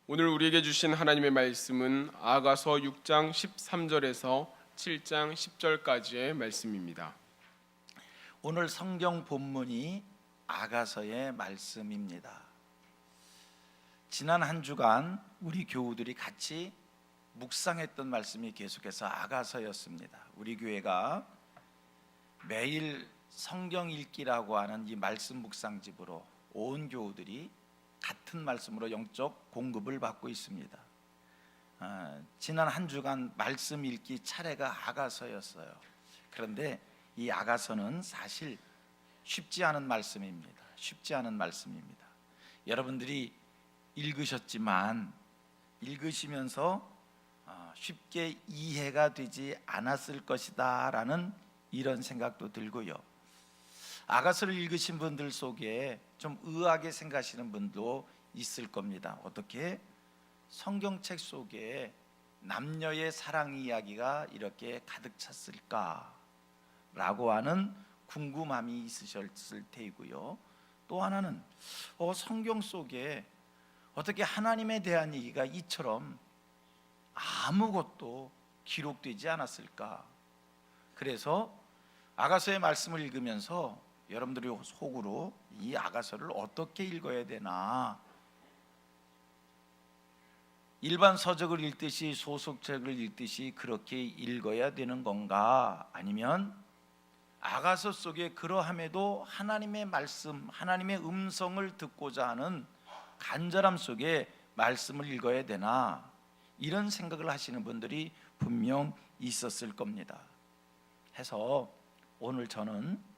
오늘 우리에게 주신 하나님의 말씀은 아가서 6장 13절에서 7장 10절까지의 말씀입니다. 오늘 성경 본문이 아가서의 말씀입니다. 지난 한 주간 우리 교우들이 같이 묵상했던 말씀이 계속해서 아가서였습니다. 우리 교회가 매일 성경 읽기라고 하는 이 말씀 묵상집으로 온 교우들이 같은 말씀으로 영적 공급을 받고 있습니다. 지난 한 주간 말씀 읽기 차례가 아가서였어요. 그런데 이 아가서는 사실 쉽지 않은 말씀입니다. 쉽지 않은 말씀입니다. 여러분들이 읽으셨지만 읽으시면서 쉽게 이해가 되지 않았을 것이다 라는 이런 생각도 들고요. 아가서를 읽으신 분들 속에 좀 의아하게 생각하시는 분도 있을 겁니다. 어떻게 성경책 속에 남녀의 사랑 이야기가 이렇게 가득 찼을까 라고 하는 궁금함이 있으셨을 테이고요. 또 하나는 성경 속에 어떻게 하나님에 대한 얘기가 이처럼 아무것도 기록되지 않았을까. 그래서 아가서의 말씀을 읽으면서 여러분들이 속으로 이 아가서를 어떻게 읽어야 되나, 일반 서적을 읽듯이 소설책을 읽듯이 그렇게 읽어야 되는 건가, 아니면 아가서 속에 그러함에도 하나님의 말씀, 하나님의 음성을 듣고자 하는 간절함 속에 말씀을 읽어야 되나, 이런 생각을 하시는 분들이 분명 있었을 겁니다. 해서 오늘 저는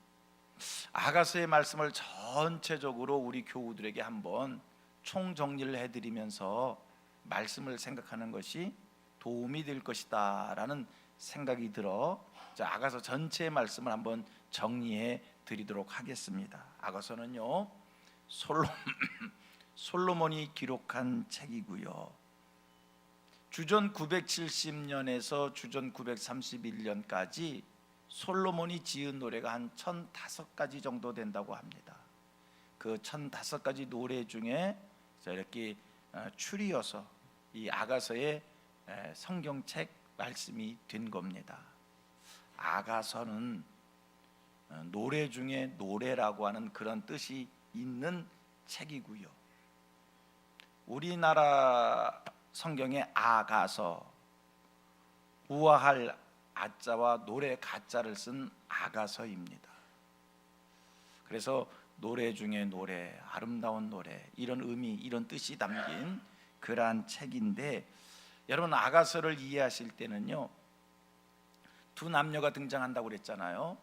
아가서의 말씀을 전체적으로 우리 교우들에게 한번 총정리를 해드리면서 말씀을 생각하는 것이 도움이 될 것이다 라는 생각이 들어 아가서 전체의 말씀을 한번 정리해 드리도록 하겠습니다. 아가서는요, 솔로몬이 기록한 책이고요, 주전 970년에서 주전 931년까지 솔로몬이 지은 노래가 한 1005가지 정도 된다고 합니다. 그 1005가지 노래 중에 이렇게 추리어서 이 아가서의 성경책 말씀이 된 겁니다. 아가서는 노래 중에 노래라고 하는 그런 뜻이 있는 책이고요, 우리나라 성경의 아가서, 우아할 아자와 노래 가자를 쓴 아가서입니다. 그래서 노래 중에 노래, 아름다운 노래, 이런 의미, 이런 뜻이 담긴 그러한 책인데, 여러분 아가서를 이해하실 때는요, 두 남녀가 등장한다고 그랬잖아요.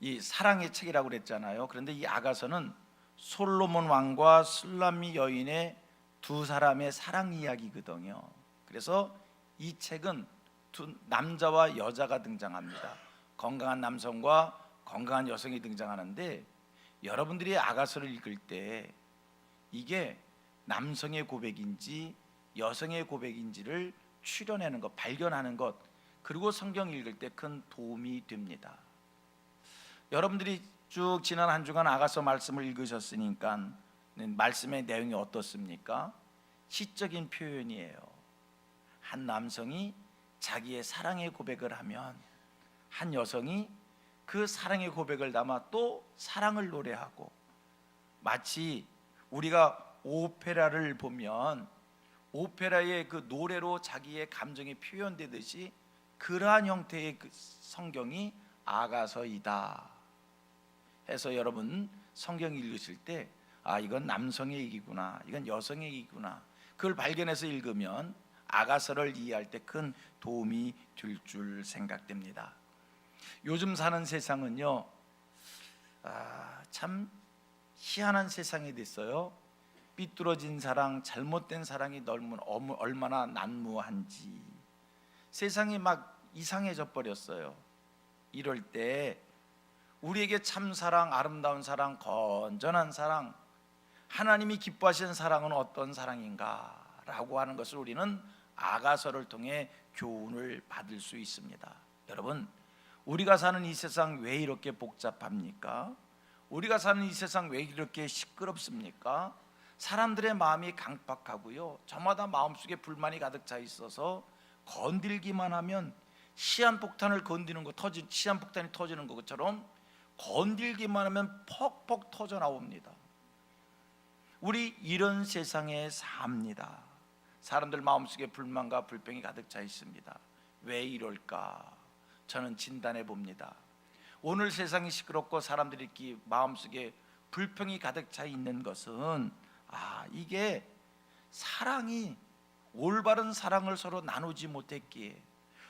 이 사랑의 책이라고 그랬잖아요. 그런데 이 아가서는 솔로몬 왕과 술람미 여인의 두 사람의 사랑 이야기거든요. 그래서 이 책은 두 남자와 여자가 등장합니다. 건강한 남성과 건강한 여성이 등장하는데, 여러분들이 아가서를 읽을 때 이게 남성의 고백인지 여성의 고백인지를 추려내는 것, 발견하는 것, 그리고 성경 읽을 때 큰 도움이 됩니다. 여러분들이 쭉 지난 한 주간 아가서 말씀을 읽으셨으니까 말씀의 내용이 어떻습니까? 시적인 표현이에요. 한 남성이 자기의 사랑의 고백을 하면 한 여성이 그 사랑의 고백을 담아 또 사랑을 노래하고, 마치 우리가 오페라를 보면 오페라의 그 노래로 자기의 감정이 표현되듯이 그러한 형태의 그 성경이 아가서이다 해서 여러분 성경 읽으실 때 이건 남성의 얘기구나, 이건 여성의 얘기구나, 그걸 발견해서 읽으면 아가서를 이해할 때 큰 도움이 될 줄 생각됩니다. 요즘 사는 세상은요, 참 희한한 세상이 됐어요. 삐뚤어진 사랑, 잘못된 사랑이 얼마나 난무한지 세상이 막 이상해져 버렸어요. 이럴 때 우리에게 참 사랑, 아름다운 사랑, 건전한 사랑, 하나님이 기뻐하시는 사랑은 어떤 사랑인가 라고 하는 것을 우리는 아가서를 통해 교훈을 받을 수 있습니다. 여러분, 우리가 사는 이 세상 왜 이렇게 복잡합니까? 우리가 사는 이 세상 왜 이렇게 시끄럽습니까? 사람들의 마음이 강박하고요, 저마다 마음속에 불만이 가득 차 있어서 건들기만 하면 시한폭탄을 건드는 거 시한폭탄이 터지는 것처럼 건들기만 하면 퍽퍽 터져 나옵니다. 우리 이런 세상에 삽니다. 사람들 마음속에 불만과 불평이 가득 차 있습니다. 왜 이럴까? 저는 진단해 봅니다. 오늘 세상이 시끄럽고 사람들이 마음속에 불평이 가득 차 있는 것은 이게 사랑이 올바른 사랑을 서로 나누지 못했기에,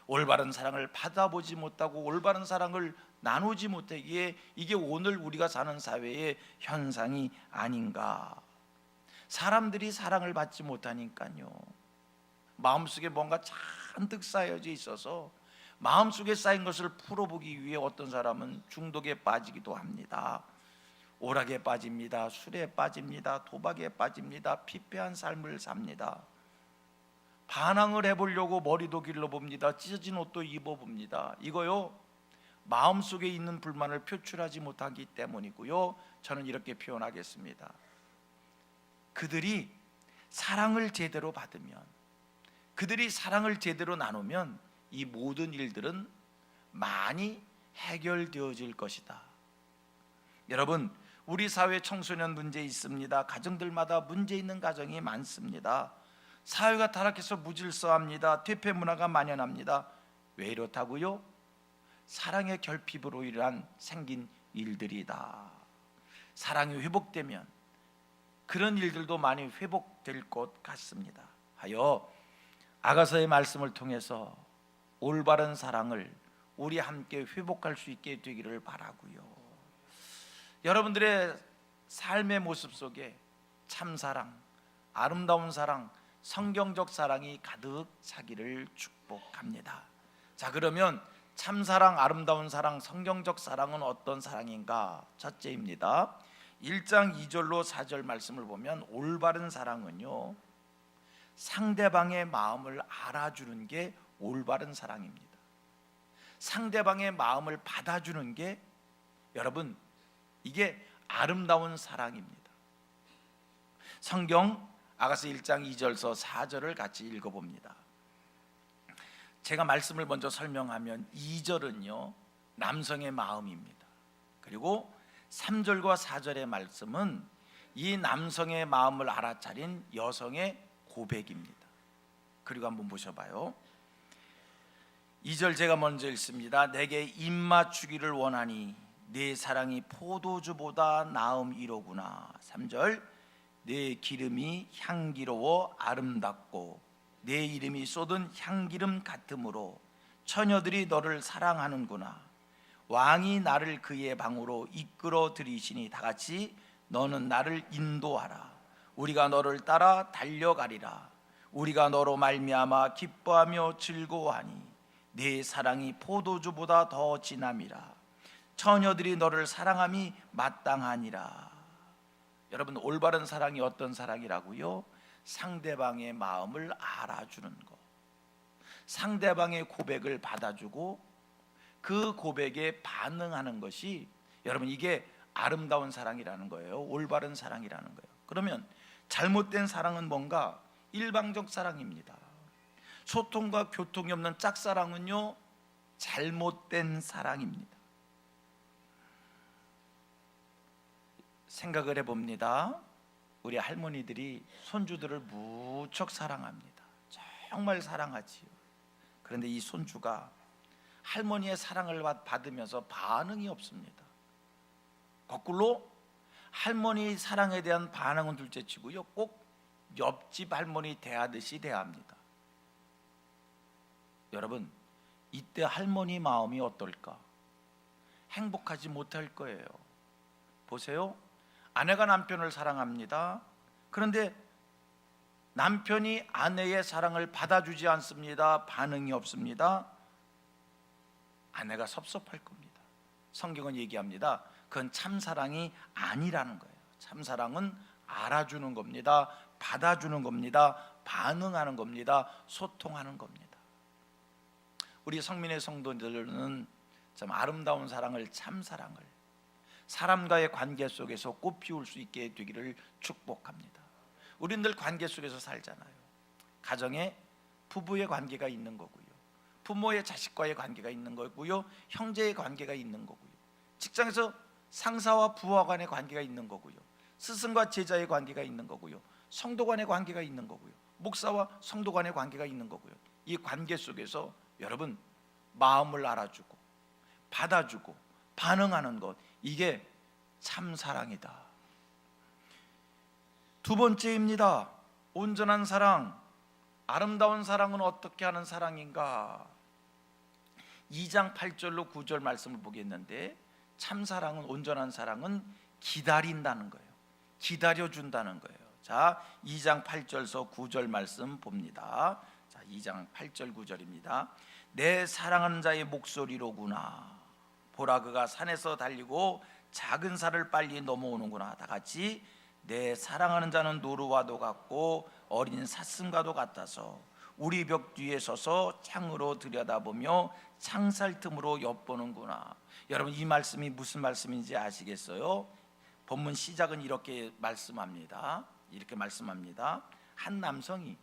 올바른 사랑을 받아보지 못하고 올바른 사랑을 나누지 못하기에 이게 오늘 우리가 사는 사회의 현상이 아닌가. 사람들이 사랑을 받지 못하니까요, 마음속에 뭔가 잔뜩 쌓여져 있어서 마음속에 쌓인 것을 풀어보기 위해 어떤 사람은 중독에 빠지기도 합니다. 오락에 빠집니다. 술에 빠집니다. 도박에 빠집니다. 피폐한 삶을 삽니다. 반항을 해보려고 머리도 길러봅니다. 찢어진 옷도 입어봅니다. 이거요, 마음속에 있는 불만을 표출하지 못하기 때문이고요. 저는 이렇게 표현하겠습니다. 그들이 사랑을 제대로 받으면, 그들이 사랑을 제대로 나누면 이 모든 일들은 많이 해결되어질 것이다. 여러분, 우리 사회 청소년 문제 있습니다. 가정들마다 문제 있는 가정이 많습니다. 사회가 타락해서 무질서합니다. 퇴폐 문화가 만연합니다. 왜 이렇다고요? 사랑의 결핍으로 인한 생긴 일들이다. 사랑이 회복되면 그런 일들도 많이 회복될 것 같습니다. 하여 아가서의 말씀을 통해서 올바른 사랑을 우리 함께 회복할 수 있게 되기를 바라고요. 여러분들의 삶의 모습 속에 참사랑, 아름다운 사랑, 성경적 사랑이 가득 차기를 축복합니다. 자, 그러면 참사랑, 아름다운 사랑, 성경적 사랑은 어떤 사랑인가? 첫째입니다. 1장 2절로 4절 말씀을 보면 올바른 사랑은요, 상대방의 마음을 알아주는 게 올바른 사랑입니다. 상대방의 마음을 받아주는 게, 여러분, 이게 아름다운 사랑입니다. 성경 아가서 1장 2절서 4절을 같이 읽어봅니다. 제가 말씀을 먼저 설명하면 2절은요 남성의 마음입니다. 그리고 3절과 4절의 말씀은 이 남성의 마음을 알아차린 여성의 고백입니다. 그리고 한번 보셔봐요. 2절 제가 먼저 읽습니다. 내게 입맞추기를 원하니 내 사랑이 포도주보다 나음이로구나. 3절 내 기름이 향기로워 아름답고 내 이름이 쏟은 향기름 같으므로 처녀들이 너를 사랑하는구나. 왕이 나를 그의 방으로 이끌어 들이시니 다같이 너는 나를 인도하라. 우리가 너를 따라 달려가리라. 우리가 너로 말미암아 기뻐하며 즐거워하니 내 사랑이 포도주보다 더 진함이라. 처녀들이 너를 사랑함이 마땅하니라. 여러분, 올바른 사랑이 어떤 사랑이라고요? 상대방의 마음을 알아주는 것, 상대방의 고백을 받아주고 그 고백에 반응하는 것이, 여러분, 이게 아름다운 사랑이라는 거예요. 올바른 사랑이라는 거예요. 그러면 잘못된 사랑은 뭔가? 일방적 사랑입니다. 소통과 교통이 없는 짝사랑은요 잘못된 사랑입니다. 생각을 해봅니다. 우리 할머니들이 손주들을 무척 사랑합니다. 정말 사랑하지요. 그런데 이 손주가 할머니의 사랑을 받으면서 반응이 없습니다. 거꾸로 할머니 사랑에 대한 반응은 둘째치고요, 꼭 옆집 할머니 대하듯이 대합니다. 여러분, 이때 할머니 마음이 어떨까? 행복하지 못할 거예요. 보세요. 아내가 남편을 사랑합니다. 그런데 남편이 아내의 사랑을 받아주지 않습니다. 반응이 없습니다. 아내가 섭섭할 겁니다. 성경은 얘기합니다. 그건 참사랑이 아니라는 거예요. 참사랑은 알아주는 겁니다. 받아주는 겁니다. 반응하는 겁니다. 소통하는 겁니다. 우리 성민의 성도들은 참 아름다운 사랑을, 참사랑을 사람과의 관계 속에서 꽃피울 수 있게 되기를 축복합니다. 우리는 늘 관계 속에서 살잖아요. 가정에 부부의 관계가 있는 거고요, 부모의 자식과의 관계가 있는 거고요, 형제의 관계가 있는 거고요, 직장에서 상사와 부하 간의 관계가 있는 거고요, 스승과 제자의 관계가 있는 거고요, 성도 간의 관계가 있는 거고요, 목사와 성도 간의 관계가 있는 거고요. 이 관계 속에서 여러분 마음을 알아주고 받아주고 반응하는 것, 이게 참 사랑이다. 두 번째입니다. 온전한 사랑, 아름다운 사랑은 어떻게 하는 사랑인가? 2장 8절로 9절 말씀을 보겠는데, 참 사랑은, 온전한 사랑은 기다린다는 거예요. 기다려준다는 거예요. 자, 2장 8절서 9절 말씀 봅니다. 자, 2장 8절 9절입니다. 내 사랑하는 자의 목소리로구나. 보라, 그가 산에서 달리고 작은 산을 빨리 넘어오는구나. 다 같이, 내 사랑하는 자는 노루와도 같고 어린 사슴과도 같아서 우리 벽 뒤에 서서 창으로 들여다보며 창살 틈으로 엿보는구나. 여러분, 이 말씀이 무슨 말씀인지 아시겠어요? 본문 시작은 이렇게 말씀합니다. 한 남성이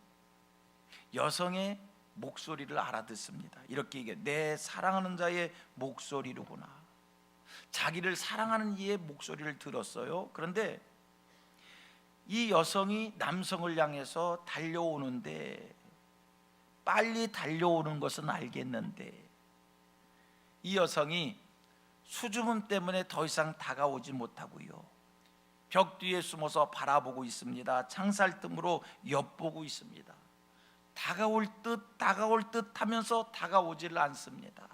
여성의 목소리를 알아듣습니다. 이렇게 얘기해, 내 사랑하는 자의 목소리로구나. 자기를 사랑하는 이의 목소리를 들었어요. 그런데 이 여성이 남성을 향해서 달려오는데, 빨리 달려오는 것은 알겠는데 이 여성이 수줍음 때문에 더 이상 다가오지 못하고요, 벽 뒤에 숨어서 바라보고 있습니다. 창살 틈으로 엿보고 있습니다. 다가올 듯 하면서 다가오지를 않습니다.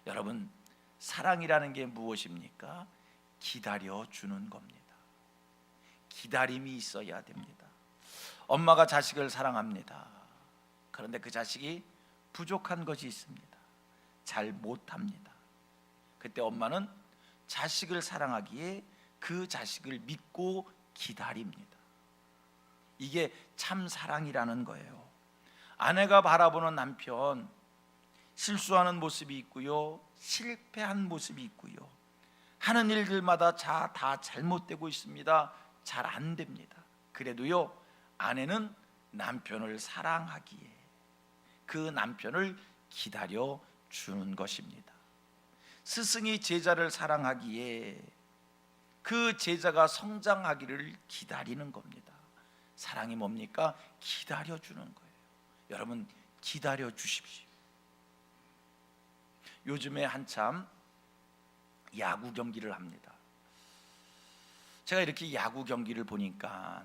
여러분, 사랑이라는 게 무엇입니까? 기다려주는 겁니다. 기다림이 있어야 됩니다. 엄마가 자식을 사랑합니다. 그런데 그 자식이 부족한 것이 있습니다. 잘 못합니다. 그때 엄마는 자식을 사랑하기에 그 자식을 믿고 기다립니다. 이게 참 사랑이라는 거예요. 아내가 바라보는 남편, 실수하는 모습이 있고요, 실패한 모습이 있고요, 하는 일들마다 다 잘못되고 있습니다. 잘 안 됩니다. 그래도요, 아내는 남편을 사랑하기에 그 남편을 기다려 주는 것입니다. 스승이 제자를 사랑하기에 그 제자가 성장하기를 기다리는 겁니다. 사랑이 뭡니까? 기다려 주는 거예요. 여러분, 기다려 주십시오. 요즘에 한참 야구 경기를 합니다. 제가 이렇게 야구 경기를 보니까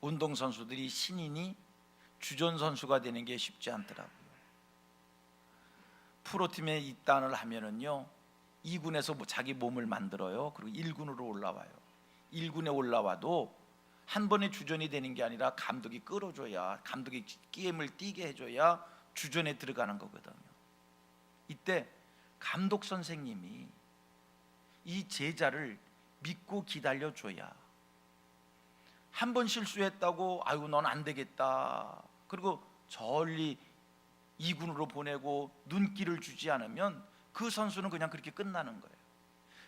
운동선수들이, 신인이 주전 선수가 되는 게 쉽지 않더라고요. 프로팀에 입단을 하면은요, 2군에서 자기 몸을 만들어요. 그리고 1군으로 올라와요. 1군에 올라와도 한 번에 주전이 되는 게 아니라 감독이 끌어줘야, 감독이 게임을 뛰게 해줘야 주전에 들어가는 거거든요. 이때 감독 선생님이 이 제자를 믿고 기다려줘야, 한 번 실수했다고 아이고 넌 안 되겠다, 그리고 저리 2군으로 보내고 눈길을 주지 않으면 그 선수는 그냥 그렇게 끝나는 거예요.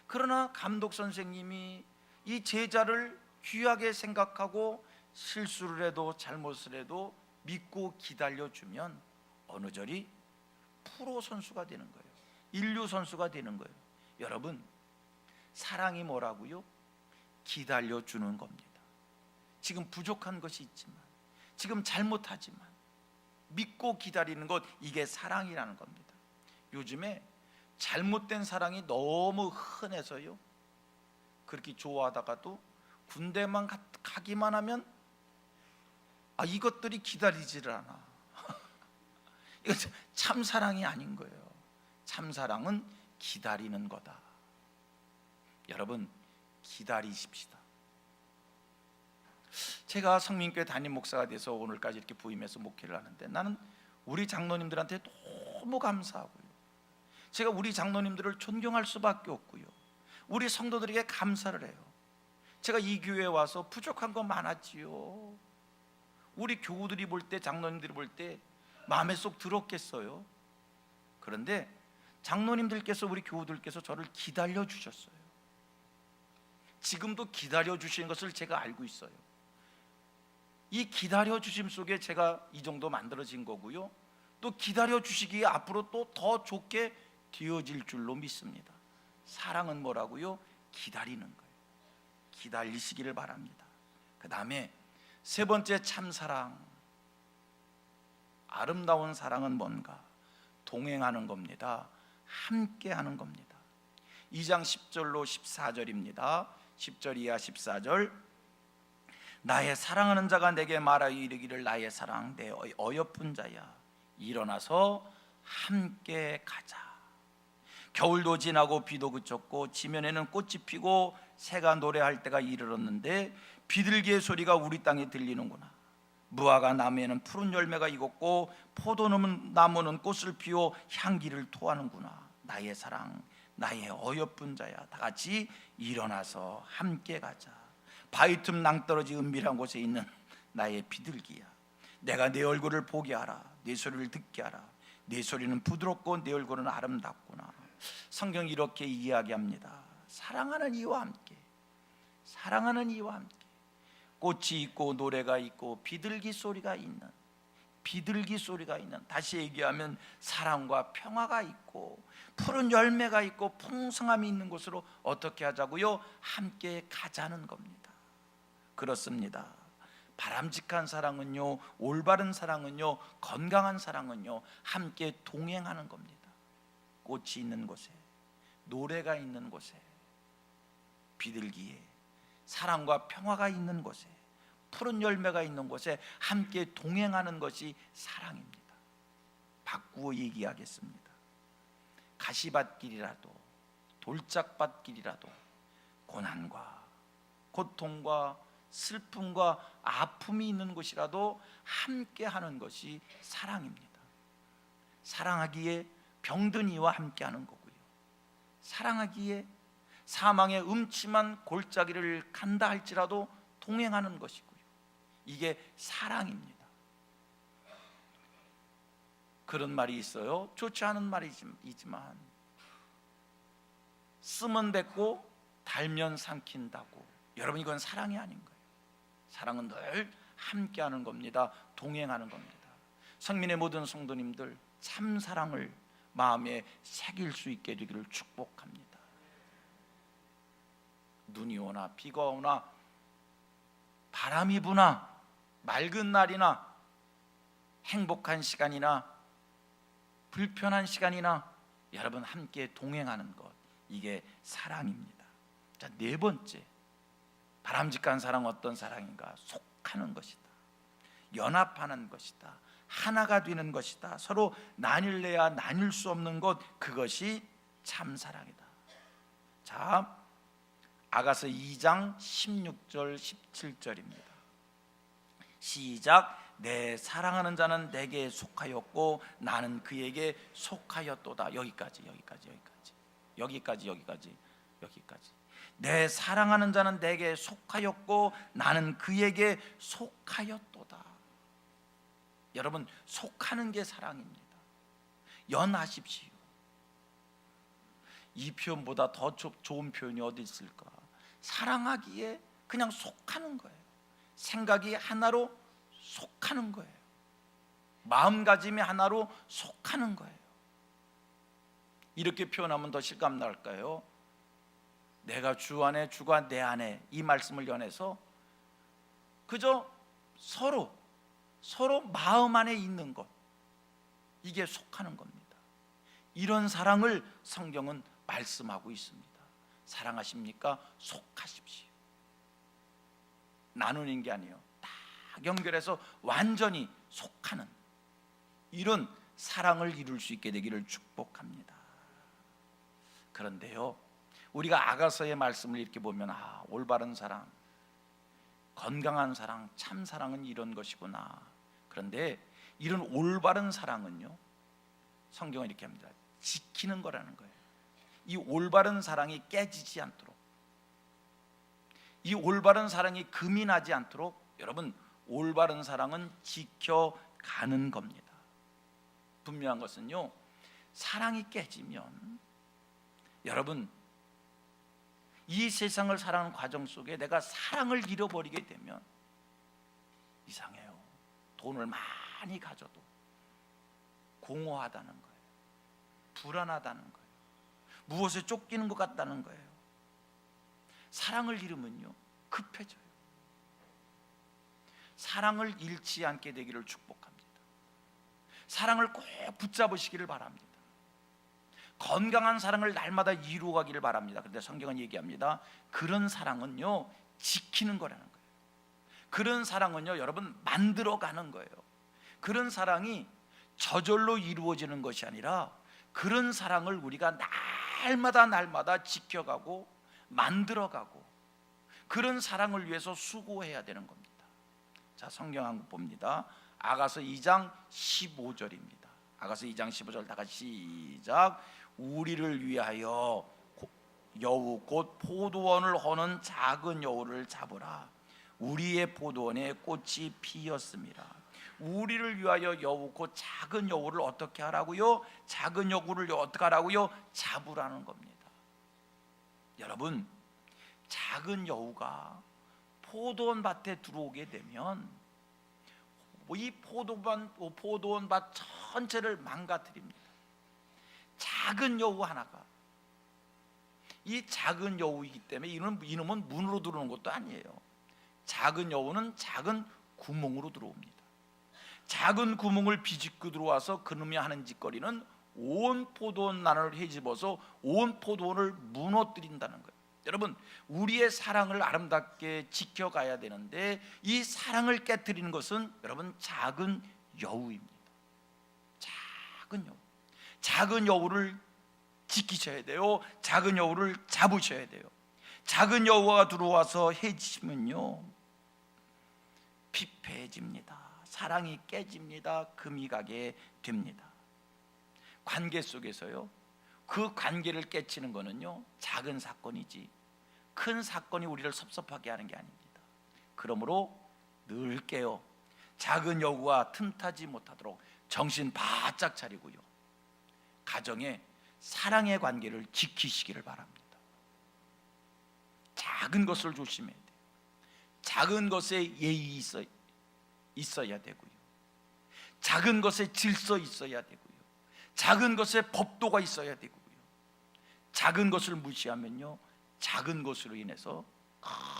그러나 감독 선생님이 이 제자를 귀하게 생각하고 실수를 해도 잘못을 해도 믿고 기다려주면 어느 저리 프로 선수가 되는 거예요. 인류 선수가 되는 거예요. 여러분, 사랑이 뭐라고요? 기다려주는 겁니다. 지금 부족한 것이 있지만, 지금 잘못하지만 믿고 기다리는 것, 이게 사랑이라는 겁니다. 요즘에 잘못된 사랑이 너무 흔해서요, 그렇게 좋아하다가도 군대만 가기만 하면 이것들이 기다리지를 않아. 이거 참 사랑이 아닌 거예요. 참 사랑은 기다리는 거다. 여러분, 기다리십시다. 제가 성민교회 담임 목사가 돼서 오늘까지 이렇게 부임해서 목회를 하는데, 나는 우리 장로님들한테 너무 감사하고요, 제가 우리 장로님들을 존경할 수밖에 없고요, 우리 성도들에게 감사를 해요. 제가 이 교회에 와서 부족한 거 많았지요. 우리 교우들이 볼 때, 장로님들이 볼 때 마음에 쏙 들었겠어요. 그런데 장로님들께서, 우리 교우들께서 저를 기다려 주셨어요. 지금도 기다려 주시는 것을 제가 알고 있어요. 이 기다려 주심 속에 제가 이 정도 만들어진 거고요. 또 기다려 주시기에 앞으로 또 더 좋게 되어질 줄로 믿습니다. 사랑은 뭐라고요? 기다리는 거예요. 기다리시기를 바랍니다. 그 다음에 세 번째 참사랑, 아름다운 사랑은 뭔가? 동행하는 겁니다. 함께하는 겁니다. 2장 10절로 14절입니다. 10절 이하 14절. 나의 사랑하는 자가 내게 말하여 이르기를 나의 사랑 내 어여쁜 자야 일어나서 함께 가자. 겨울도 지나고 비도 그쳤고 지면에는 꽃이 피고 새가 노래할 때가 이르렀는데 비둘기의 소리가 우리 땅에 들리는구나. 무화과 나무에는 푸른 열매가 익었고 포도나무는 꽃을 피워 향기를 토하는구나. 나의 사랑 나의 어여쁜 자야 다 같이 일어나서 함께 가자. 바위 틈 낭떠러지 은밀한 곳에 있는 나의 비둘기야, 내가 내 얼굴을 보게 하라. 내 소리를 듣게 하라. 내 소리는 부드럽고 내 얼굴은 아름답구나. 성경이 이렇게 이야기합니다. 사랑하는 이와 함께, 사랑하는 이와 함께 꽃이 있고 노래가 있고 비둘기 소리가 있는, 비둘기 소리가 있는, 다시 얘기하면 사랑과 평화가 있고 푸른 열매가 있고 풍성함이 있는 곳으로 어떻게 하자고요? 함께 가자는 겁니다. 그렇습니다. 바람직한 사랑은요, 올바른 사랑은요, 건강한 사랑은요 함께 동행하는 겁니다. 꽃이 있는 곳에, 노래가 있는 곳에, 비둘기에, 사랑과 평화가 있는 곳에, 푸른 열매가 있는 곳에 함께 동행하는 것이 사랑입니다. 바꾸어 얘기하겠습니다. 가시밭길이라도 돌짝밭길이라도 고난과 고통과 슬픔과 아픔이 있는 곳이라도 함께 하는 것이 사랑입니다. 사랑하기에 병든 이와 함께 하는 거고요. 사랑하기에 사망의 음침한 골짜기를 간다 할지라도 동행하는 것이고요. 이게 사랑입니다. 그런 말이 있어요. 좋지 않은 말이지만 쓰면 뱉고 달면 삼킨다고. 여러분, 이건 사랑이 아닌 거예요. 사랑은 늘 함께하는 겁니다. 동행하는 겁니다. 성민의 모든 성도님들, 참 사랑을 마음에 새길 수 있게 되기를 축복합니다. 눈이 오나 비가 오나 바람이 부나 맑은 날이나 행복한 시간이나 불편한 시간이나 여러분 함께 동행하는 것, 이게 사랑입니다. 자, 네 번째, 바람직한 사랑 어떤 사랑인가? 속하는 것이다. 연합하는 것이다. 하나가 되는 것이다. 서로 나뉠래야 나뉠 수 없는 것, 그것이 참사랑이다. 자, 아가서 2장 16절 17절입니다. 시작. 내 사랑하는 자는 내게 속하였고 나는 그에게 속하였도다. 여기까지. 내 사랑하는 자는 내게 속하였고 나는 그에게 속하였도다. 여러분, 속하는 게 사랑입니다. 연하십시오. 이 표현보다 더 좋은 표현이 어디 있을까? 사랑하기에 그냥 속하는 거예요. 생각이 하나로 속하는 거예요. 마음가짐이 하나로 속하는 거예요. 이렇게 표현하면 더 실감 날까요? 내가 주 안에, 주가 내 안에, 이 말씀을 연해서 그저 서로 마음 안에 있는 것, 이게 속하는 겁니다. 이런 사랑을 성경은 말씀하고 있습니다. 사랑하십니까? 속하십시오. 나누는 게 아니에요. 딱 연결해서 완전히 속하는 이런 사랑을 이룰 수 있게 되기를 축복합니다. 그런데요, 우리가 아가서의 말씀을 이렇게 보면 올바른 사랑, 건강한 사랑, 참 사랑은 이런 것이구나. 그런데 이런 올바른 사랑은요, 성경은 이렇게 합니다. 지키는 거라는 거예요. 이 올바른 사랑이 깨지지 않도록, 이 올바른 사랑이 금이 나지 않도록, 여러분, 올바른 사랑은 지켜가는 겁니다. 분명한 것은요, 사랑이 깨지면 여러분, 이 세상을 살아가는 과정 속에 내가 사랑을 잃어버리게 되면 이상해요. 돈을 많이 가져도 공허하다는 거예요. 불안하다는 거예요. 무엇에 쫓기는 것 같다는 거예요. 사랑을 잃으면요 급해져요. 사랑을 잃지 않게 되기를 축복합니다. 사랑을 꼭 붙잡으시기를 바랍니다. 건강한 사랑을 날마다 이루어가기를 바랍니다. 그런데 성경은 얘기합니다. 그런 사랑은요 지키는 거라는 거예요. 그런 사랑은요 여러분 만들어가는 거예요. 그런 사랑이 저절로 이루어지는 것이 아니라 그런 사랑을 우리가 날마다 지켜가고 만들어가고 그런 사랑을 위해서 수고해야 되는 겁니다. 자, 성경 한 국 봅니다. 아가서 2장 15절입니다. 아가서 2장 15절 다 같이 시작. 우리를 위하여 여우 곧 포도원을 허는 작은 여우를 잡으라. 우리의 포도원에 꽃이 피었습니다. 우리를 위하여 여우 곧 작은 여우를 어떻게 하라고요? 작은 여우를 어떻게 하라고요? 잡으라는 겁니다. 여러분, 작은 여우가 포도원 밭에 들어오게 되면 이 포도원 밭 전체를 망가뜨립니다. 작은 여우 하나가, 이 작은 여우이기 때문에 이놈은 문으로 들어오는 것도 아니에요. 작은 여우는 작은 구멍으로 들어옵니다. 작은 구멍을 비집고 들어와서 그놈이 하는 짓거리는 온 포도원 난을 헤집어서 온 포도원을 무너뜨린다는 거예요. 여러분, 우리의 사랑을 아름답게 지켜가야 되는데 이 사랑을 깨뜨리는 것은 여러분 작은 여우입니다. 작은 여우. 작은 여우를 지키셔야 돼요. 작은 여우를 잡으셔야 돼요. 작은 여우가 들어와서 해치면요 피폐해집니다. 사랑이 깨집니다. 금이 가게 됩니다. 관계 속에서요 그 관계를 깨치는 거는요 작은 사건이지 큰 사건이 우리를 섭섭하게 하는 게 아닙니다. 그러므로 늘 깨어 작은 여우가 틈타지 못하도록 정신 바짝 차리고요 가정에 사랑의 관계를 지키시기를 바랍니다. 작은 것을 조심해야 돼요. 작은 것에 예의 있어야 되고요 작은 것에 질서 있어야 되고요 작은 것에 법도가 있어야 되고요 작은 것을 무시하면요 작은 것으로 인해서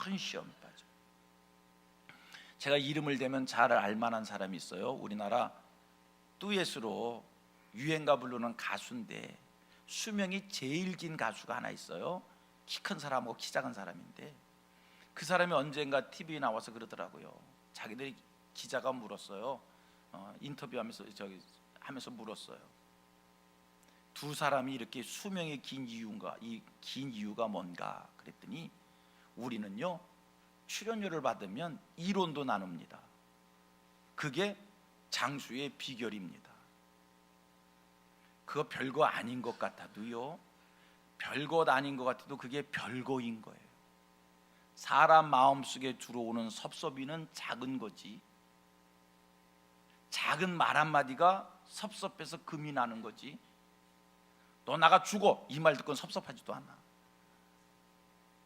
큰 시험이 빠져요. 제가 이름을 대면 잘 알만한 사람이 있어요. 우리나라 듀엣으로 유행가 부르는 가수인데 수명이 제일 긴 가수가 하나 있어요. 키 큰 사람하고 키 작은 사람인데 그 사람이 언젠가 TV에 나와서 그러더라고요. 자기들이 기자가 물었어요. 인터뷰하면서 하면서 물었어요. 두 사람이 이렇게 수명이 긴 이유가 긴 이유가 뭔가 그랬더니 우리는요 출연료를 받으면 이론도 나눕니다. 그게 장수의 비결입니다. 그거 별거 아닌 것 같아도요 별것 아닌 것 같아도 그게 별거인 거예요. 사람 마음속에 들어오는 섭섭이는 작은 거지 작은 말 한마디가 섭섭해서 금이 나는 거지 너 나가 죽어 이 말 듣고는 섭섭하지도 않아.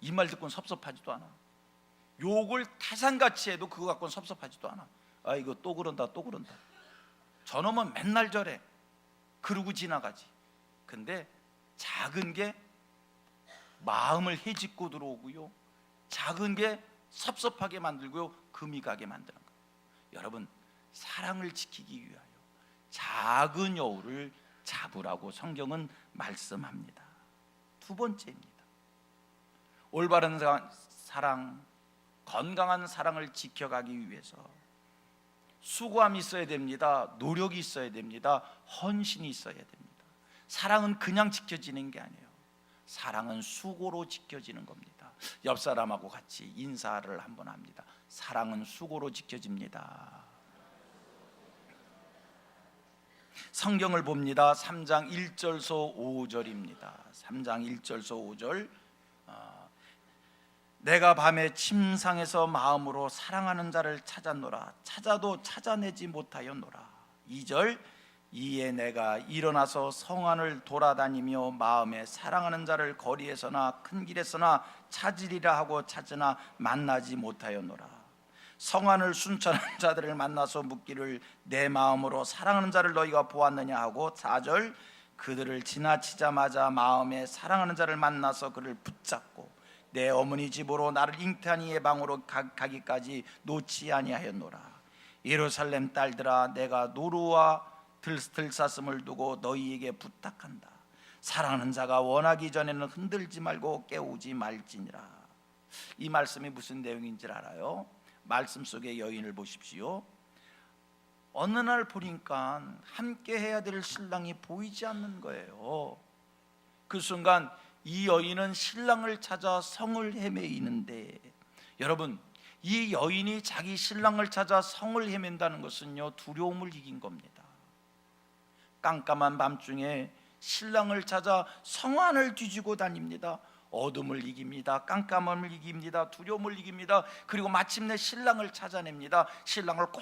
이 말 듣고는 섭섭하지도 않아. 욕을 타산같이 해도 그거 갖고는 섭섭하지도 않아. 아 이거 또 그런다 저놈은 맨날 저래 그러고 지나가지. 근데 작은 게 마음을 헤집고 들어오고요 작은 게 섭섭하게 만들고요 금이 가게 만드는 거예요. 여러분 사랑을 지키기 위하여 작은 여우를 잡으라고 성경은 말씀합니다. 두 번째입니다. 올바른 사랑, 건강한 사랑을 지켜가기 위해서 수고함이 있어야 됩니다. 노력이 있어야 됩니다. 헌신이 있어야 됩니다. 사랑은 그냥 지켜지는 게 아니에요. 사랑은 수고로 지켜지는 겁니다. 옆 사람하고 같이 인사를 한번 합니다. 사랑은 수고로 지켜집니다. 성경을 봅니다. 3장 1절서 5절입니다. 3장 1절서 5절 내가 밤에 침상에서 마음으로 사랑하는 자를 찾았노라. 찾아도 찾아내지 못하였노라. 2절 이에 내가 일어나서 성안을 돌아다니며 마음에 사랑하는 자를 거리에서나 큰 길에서나 찾으리라 하고 찾으나 만나지 못하였노라. 성안을 순천한 자들을 만나서 묻기를 내 마음으로 사랑하는 자를 너희가 보았느냐 하고 4절 그들을 지나치자마자 마음에 사랑하는 자를 만나서 그를 붙잡고 내 어머니 집으로 나를 잉태한 이의 방으로 가기까지 놓지 아니하였노라. 예루살렘 딸들아 내가 노루와 들사슴을 두고 너희에게 부탁한다. 사랑하는 자가 원하기 전에는 흔들지 말고 깨우지 말지니라. 이 말씀이 무슨 내용인지 알아요? 말씀 속의 여인을 보십시오. 어느 날 보니까 함께 해야 될 신랑이 보이지 않는 거예요. 그 순간 이 여인은 신랑을 찾아 성을 헤매이는데, 여러분 이 여인이 자기 신랑을 찾아 성을 헤맨다는 것은요 두려움을 이긴 겁니다. 깜깜한 밤중에 신랑을 찾아 성 안을 뒤지고 다닙니다. 어둠을 이깁니다. 깜깜함을 이깁니다. 두려움을 이깁니다. 그리고 마침내 신랑을 찾아냅니다. 신랑을 꼭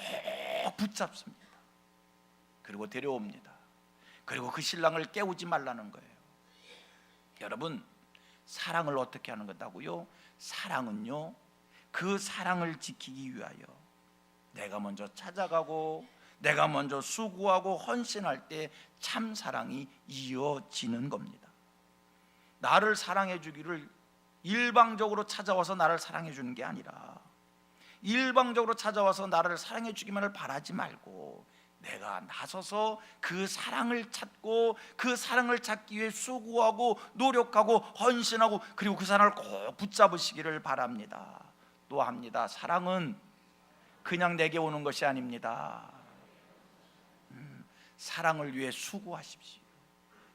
붙잡습니다. 그리고 데려옵니다. 그리고 그 신랑을 깨우지 말라는 거예요. 여러분 사랑을 어떻게 하는 거다고요? 사랑은요 그 사랑을 지키기 위하여 내가 먼저 찾아가고 내가 먼저 수고하고 헌신할 때 참 사랑이 이어지는 겁니다. 나를 사랑해 주기를 일방적으로 찾아와서 나를 사랑해 주는 게 아니라 일방적으로 찾아와서 나를 사랑해 주기만을 바라지 말고 내가 나서서 그 사랑을 찾고 그 사랑을 찾기 위해 수고하고 노력하고 헌신하고 그리고 그 사랑을 꼭 붙잡으시기를 바랍니다. 또 합니다. 사랑은 그냥 내게 오는 것이 아닙니다. 사랑을 위해 수고하십시오.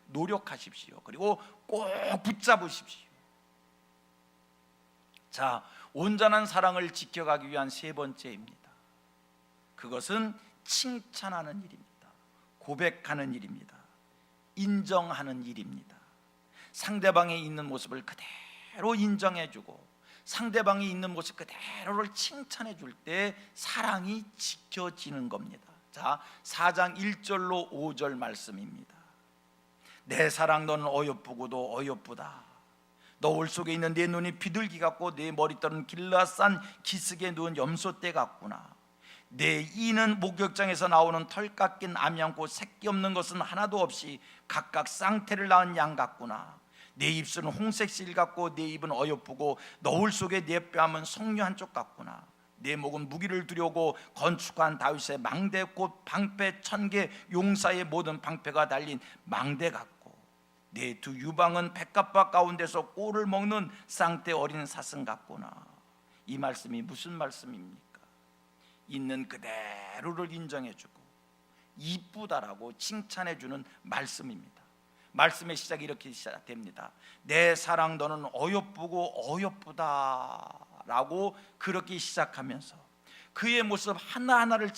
노력하십시오. 그리고 꼭 붙잡으십시오. 자, 온전한 사랑을 지켜가기 위한 세 번째입니다. 그것은 칭찬하는 일입니다. 고백하는 일입니다. 인정하는 일입니다. 상대방이 있는 모습을 그대로 인정해주고 상대방이 있는 모습 그대로를 칭찬해 줄 때 사랑이 지켜지는 겁니다. 자, 4장 1절로 5절 말씀입니다. 내 사랑 너는 어여쁘고도 어여쁘다. 너울 속에 있는 내 눈이 비둘기 같고 내 머리털은 길라산 기슭에 누운 염소떼 같구나. 내 이는 목욕장에서 나오는 털 깎인 암양고 새끼 없는 것은 하나도 없이 각각 쌍태를 낳은 양 같구나. 내 입술은 홍색 실 같고 내 입은 어여쁘고 너울 속에 내 뺨은 석류 한쪽 같구나. 내 목은 무기를 두려고 건축한 다윗의 망대 곧 방패 1000개 용사의 모든 방패가 달린 망대 같고 내 두 유방은 백합화 가운데서 꼴을 먹는 쌍떼 어린 사슴 같구나. 이 말씀이 무슨 말씀입니까? 있는 그대로를 인정해주고 이쁘다라고 칭찬해주는 말씀입니다. 말씀의 시작이 이렇게 시작됩니다. 내 사랑 너는 어여쁘고 어여쁘다라고 그렇게 시작하면서 그의 모습 하나하나를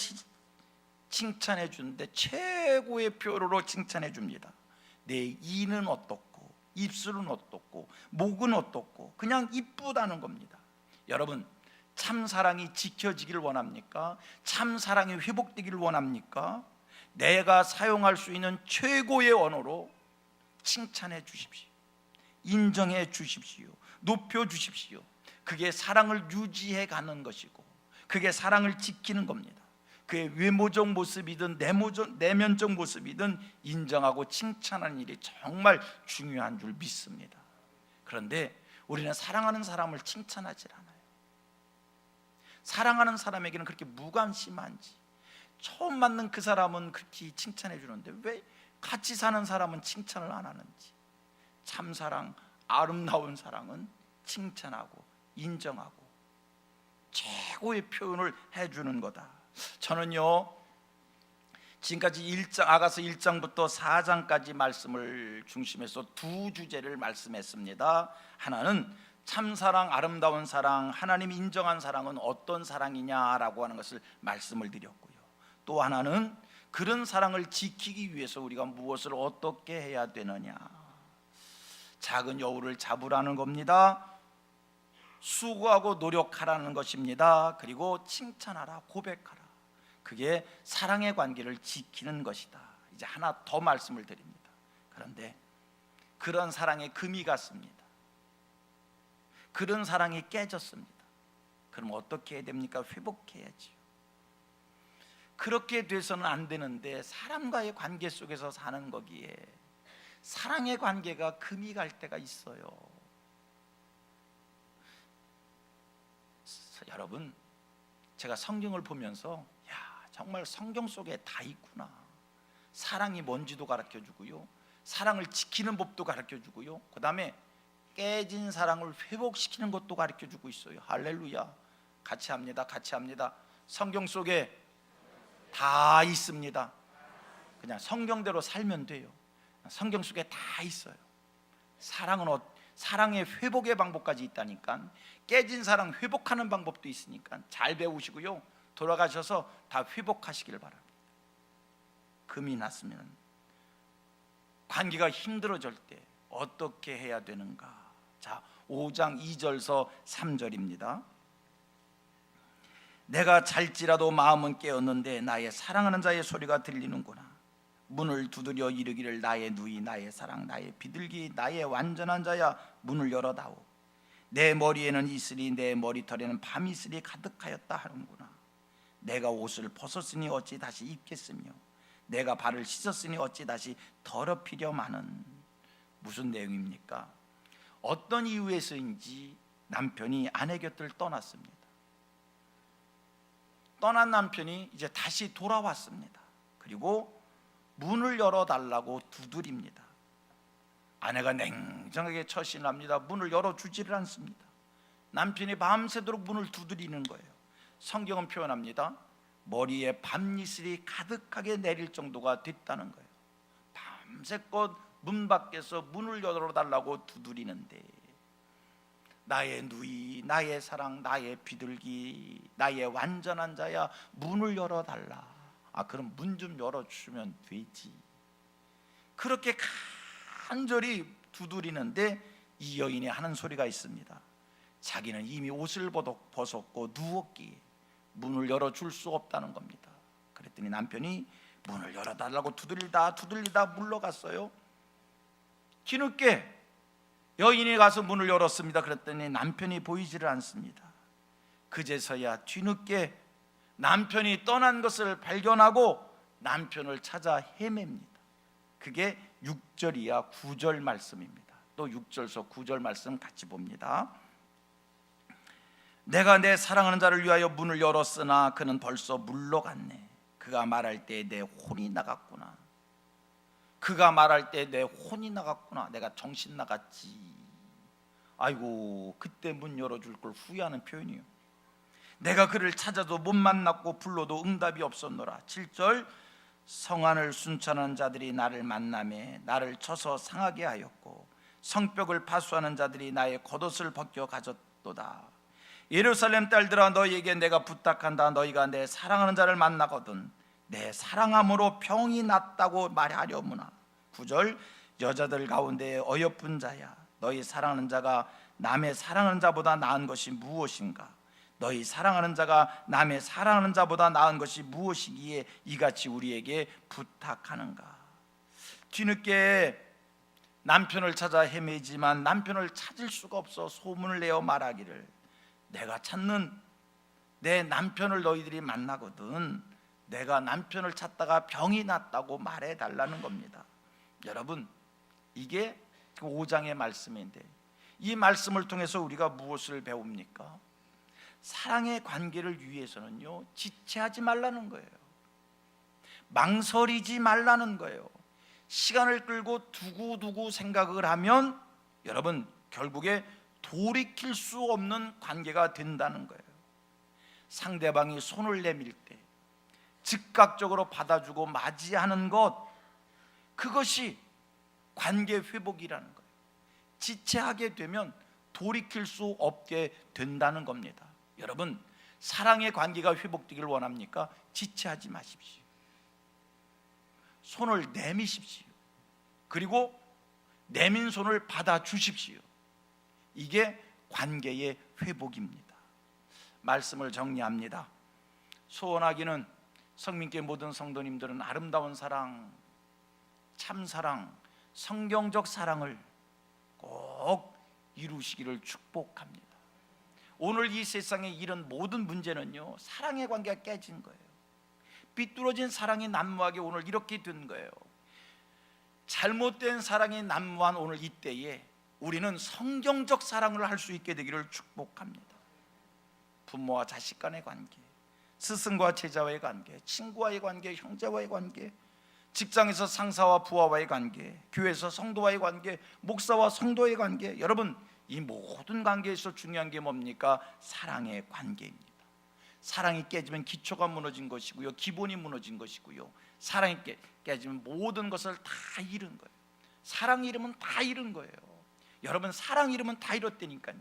칭찬해 주는데 최고의 표로로 칭찬해 줍니다. 내 이는 어떻고 입술은 어떻고 목은 어떻고 그냥 이쁘다는 겁니다. 여러분 참 사랑이 지켜지기를 원합니까? 참 사랑이 회복되기를 원합니까? 내가 사용할 수 있는 최고의 언어로 칭찬해 주십시오. 인정해 주십시오. 높여 주십시오. 그게 사랑을 유지해 가는 것이고 그게 사랑을 지키는 겁니다. 그의 외모적 모습이든 내면적 모습이든 인정하고 칭찬하는 일이 정말 중요한 줄 믿습니다. 그런데 우리는 사랑하는 사람을 칭찬하지 않아요. 사랑하는 사람에게는 그렇게 무관심한지 처음 만난 그 사람은 그렇게 칭찬해 주는데 왜 같이 사는 사람은 칭찬을 안 하는지. 참 사랑, 아름다운 사랑은 칭찬하고 인정하고 최고의 표현을 해주는 거다. 저는요 지금까지 아가서 1장부터 4장까지 말씀을 중심해서 두 주제를 말씀했습니다. 하나는 참사랑, 아름다운 사랑, 하나님 인정한 사랑은 어떤 사랑이냐라고 하는 것을 말씀을 드렸고요. 또 하나는 그런 사랑을 지키기 위해서 우리가 무엇을 어떻게 해야 되느냐. 작은 여우를 잡으라는 겁니다. 수고하고 노력하라는 것입니다. 그리고 칭찬하라, 고백하라. 그게 사랑의 관계를 지키는 것이다. 이제 하나 더 말씀을 드립니다. 그런데 그런 사랑에 금이 갔습니다. 그런 사랑이 깨졌습니다. 그럼 어떻게 해야 됩니까? 회복해야지요. 그렇게 돼서는 안 되는데 사람과의 관계 속에서 사는 거기에 사랑의 관계가 금이 갈 때가 있어요. 여러분, 제가 성경을 보면서 정말 성경 속에 다 있구나. 사랑이 뭔지도 가르쳐주고요, 사랑을 지키는 법도 가르쳐주고요, 그 다음에 깨진 사랑을 회복시키는 것도 가르쳐주고 있어요. 할렐루야. 같이 합니다. 같이 합니다. 성경 속에 다 있습니다. 그냥 성경대로 살면 돼요. 성경 속에 다 있어요. 사랑의 회복의 방법까지 있다니까. 깨진 사랑 회복하는 방법도 있으니까 잘 배우시고요, 돌아가셔서 다 회복하시길 바랍니다. 금이 났으면 관계가 힘들어질 때 어떻게 해야 되는가? 자, 5장 2절서 3절입니다. 내가 잘지라도 마음은 깨었는데 나의 사랑하는 자의 소리가 들리는구나. 문을 두드려 이르기를 나의 누이, 나의 사랑, 나의 비둘기, 나의 완전한 자야, 문을 열어다오. 내 머리에는 이슬이, 내 머리털에는 밤이슬이 가득하였다 하는구나. 내가 옷을 벗었으니 어찌 다시 입겠으며 내가 발을 씻었으니 어찌 다시 더럽히려 마는. 무슨 내용입니까? 어떤 이유에서인지 남편이 아내 곁을 떠났습니다. 떠난 남편이 이제 다시 돌아왔습니다. 그리고 문을 열어달라고 두드립니다. 아내가 냉정하게 처신을 합니다. 문을 열어주지를 않습니다. 남편이 밤새도록 문을 두드리는 거예요. 성경은 표현합니다. 머리에 밤이슬이 가득하게 내릴 정도가 됐다는 거예요. 밤새껏 문 밖에서 문을 열어달라고 두드리는데, 나의 누이, 나의 사랑, 나의 비둘기, 나의 완전한 자야, 문을 열어달라. 그럼 문 좀 열어주면 되지. 그렇게 간절히 두드리는데 이 여인이 하는 소리가 있습니다. 자기는 이미 옷을 벗었고 누웠기에 문을 열어줄 수 없다는 겁니다. 그랬더니 남편이 문을 열어달라고 두들리다 물러갔어요. 뒤늦게 여인이 가서 문을 열었습니다. 그랬더니 남편이 보이지를 않습니다. 그제서야 뒤늦게 남편이 떠난 것을 발견하고 남편을 찾아 헤맵니다. 그게 6절이야 9절 말씀입니다. 또 6절서 9절 말씀 같이 봅니다. 내가 내 사랑하는 자를 위하여 문을 열었으나 그는 벌써 물러갔네. 그가 말할 때 내 혼이 나갔구나. 그가 말할 때 내 혼이 나갔구나. 내가 정신 나갔지. 아이고, 그때 문 열어줄 걸 후회하는 표현이요. 내가 그를 찾아도 못 만났고 불러도 응답이 없었노라. 7절, 성안을 순찰하는 자들이 나를 만나매 나를 쳐서 상하게 하였고 성벽을 파수하는 자들이 나의 겉옷을 벗겨 가졌도다. 예루살렘 딸들아, 너희에게 내가 부탁한다. 너희가 내 사랑하는 자를 만나거든 내 사랑함으로 병이 낫다고 말하려무나. 9절, 여자들 가운데 어여쁜 자야, 너희 사랑하는 자가 남의 사랑하는 자보다 나은 것이 무엇인가? 너희 사랑하는 자가 남의 사랑하는 자보다 나은 것이 무엇이기에 이같이 우리에게 부탁하는가? 뒤늦게 남편을 찾아 헤매지만 남편을 찾을 수가 없어 소문을 내어 말하기를, 내가 찾는 내 남편을 너희들이 만나거든 내가 남편을 찾다가 병이 났다고 말해달라는 겁니다. 여러분, 이게 5장의 말씀인데 이 말씀을 통해서 우리가 무엇을 배웁니까? 사랑의 관계를 위해서는요, 지체하지 말라는 거예요. 망설이지 말라는 거예요. 시간을 끌고 두고두고 생각을 하면 여러분 결국에 돌이킬 수 없는 관계가 된다는 거예요. 상대방이 손을 내밀 때 즉각적으로 받아주고 맞이하는 것, 그것이 관계 회복이라는 거예요. 지체하게 되면 돌이킬 수 없게 된다는 겁니다. 여러분, 사랑의 관계가 회복되길 원합니까? 지체하지 마십시오. 손을 내미십시오. 그리고 내민 손을 받아주십시오. 이게 관계의 회복입니다. 말씀을 정리합니다. 소원하기는 성민교회 모든 성도님들은 아름다운 사랑, 참사랑, 성경적 사랑을 꼭 이루시기를 축복합니다. 오늘 이 세상에 이런 모든 문제는요, 사랑의 관계가 깨진 거예요. 삐뚤어진 사랑이 난무하게 오늘 이렇게 된 거예요. 잘못된 사랑이 난무한 오늘 이때에 우리는 성경적 사랑을 할 수 있게 되기를 축복합니다. 부모와 자식 간의 관계, 스승과 제자와의 관계, 친구와의 관계, 형제와의 관계, 직장에서 상사와 부하와의 관계, 교회에서 성도와의 관계, 목사와 성도의 관계, 여러분 이 모든 관계에서 중요한 게 뭡니까? 사랑의 관계입니다. 사랑이 깨지면 기초가 무너진 것이고요, 기본이 무너진 것이고요, 사랑이 깨지면 모든 것을 다 잃은 거예요. 사랑 잃으면 다 잃은 거예요. 여러분 사랑 잃으면 다 잃었다니까요.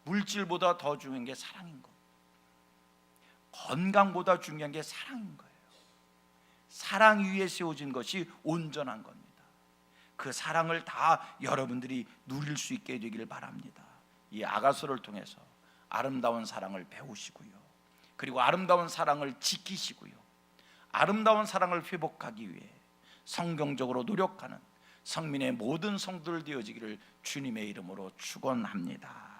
물질보다 더 중요한 게 사랑인 거예요. 건강보다 중요한 게 사랑인 거예요. 사랑 위에 세워진 것이 온전한 겁니다. 그 사랑을 다 여러분들이 누릴 수 있게 되기를 바랍니다. 이 아가서를 통해서 아름다운 사랑을 배우시고요, 그리고 아름다운 사랑을 지키시고요, 아름다운 사랑을 회복하기 위해 성경적으로 노력하는 성민의 모든 성도들 되어지기를 주님의 이름으로 축원합니다.